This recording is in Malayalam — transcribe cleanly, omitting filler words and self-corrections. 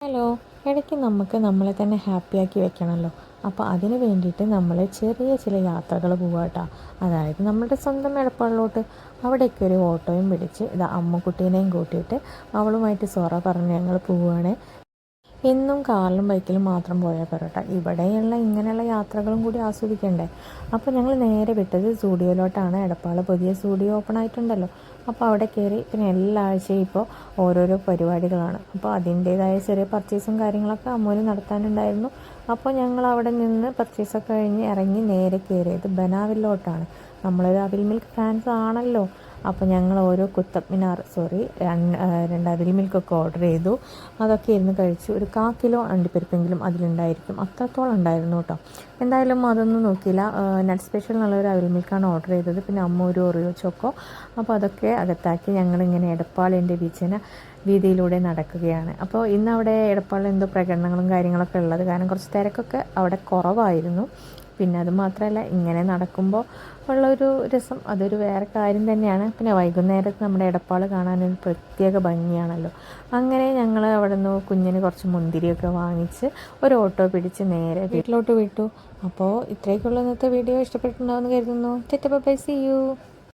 ഹലോ. ഇടയ്ക്ക് നമുക്ക് നമ്മളെ തന്നെ ഹാപ്പിയാക്കി വെക്കണമല്ലോ. അപ്പോൾ അതിന് വേണ്ടിയിട്ട് നമ്മൾ ചെറിയ ചില യാത്രകൾ പോവുക കേട്ടോ. അതായത് നമ്മുടെ സ്വന്തം എടപ്പാളിലോട്ട്. അവിടേക്ക് ഒരു ഓട്ടോയും പിടിച്ച് ഇതാ അമ്മുക്കുട്ടീനെയും കൂട്ടിയിട്ട് അവളുമായിട്ട് സൊറ പറഞ്ഞ് ഞങ്ങൾ പോവുകയാണ്. എന്നും കാറിലും ബൈക്കിലും മാത്രം പോയാൽ പോരാ, ഇവിടെയുള്ള ഇങ്ങനെയുള്ള യാത്രകളും കൂടി ആസ്വദിക്കണ്ടേ. അപ്പോൾ ഞങ്ങൾ നേരെ വിട്ടത് സ്റ്റുഡിയോയിലോട്ടാണ്. എടപ്പാൾ പുതിയ സ്റ്റുഡിയോ ഓപ്പൺ ആയിട്ടുണ്ടല്ലോ. അപ്പോൾ അവിടെ കയറി പിന്നെ എല്ലാ ആഴ്ചയും ഇപ്പോൾ ഓരോരോ പരിപാടികളാണ്. അപ്പോൾ അതിൻ്റേതായ ചെറിയ പർച്ചേസും കാര്യങ്ങളൊക്കെ അമ്മൂന് നടത്താനുണ്ടായിരുന്നു. അപ്പോൾ ഞങ്ങൾ അവിടെ നിന്ന് പർച്ചേസൊക്കെ കഴിഞ്ഞ് ഇറങ്ങി നേരെ കയറിയത് ബനാവിലോട്ടാണ്. നമ്മളൊരു അവിൽ മിൽക്ക് ഫാൻസ് ആണല്ലോ. അപ്പോൾ ഞങ്ങൾ ഓരോ കുത്തബ് മിനാർ രണ്ട് അവിൽ മിൽക്കൊക്കെ ഓർഡർ ചെയ്തു. അതൊക്കെ ഇരുന്ന് കഴിച്ചു. ഒരു 1/4 കിലോ അണ്ടിപ്പരിപ്പെങ്കിലും അതിലുണ്ടായിരിക്കും, അത്രത്തോളം ഉണ്ടായിരുന്നു കേട്ടോ. എന്തായാലും അതൊന്നും നോക്കിയില്ല. നട്ട് സ്പെഷ്യൽ എന്നുള്ളൊരു അവിൽ മിൽക്കാണ് ഓർഡർ ചെയ്തത്. പിന്നെ അമ്മ ഒരു ഒറിയോ ചോക്കോ. അപ്പോൾ അതൊക്കെ അകത്താക്കി ഞങ്ങളിങ്ങനെ എടപ്പാളിൻ്റെ വീതിയിലൂടെ നടക്കുകയാണ്. അപ്പോൾ ഇന്ന് അവിടെ എടപ്പാളിൽ എന്തോ പ്രകടനങ്ങളും കാര്യങ്ങളൊക്കെ ഉള്ളത് കാരണം കുറച്ച് തിരക്കൊക്കെ അവിടെ കുറവായിരുന്നു. പിന്നെ അത് മാത്രമല്ല, ഇങ്ങനെ നടക്കുമ്പോൾ ഉള്ളൊരു രസം അതൊരു വേറെ കാര്യം തന്നെയാണ്. പിന്നെ വൈകുന്നേരത്ത് നമ്മുടെ എടപ്പാൾ കാണാനൊരു പ്രത്യേക ഭംഗിയാണല്ലോ. അങ്ങനെ ഞങ്ങൾ അവിടെ നിന്ന് കുഞ്ഞിന് കുറച്ച് മുന്തിരിയൊക്കെ വാങ്ങിച്ച് ഒരു ഓട്ടോ പിടിച്ച് നേരെ വീട്ടിലോട്ട് വിട്ടു. അപ്പോൾ ഇത്രയൊക്കെയുള്ള ഇന്നത്തെ വീഡിയോ ഇഷ്ടപ്പെട്ടിട്ടുണ്ടാവുമെന്ന് കരുതുന്നു. Bye, see U.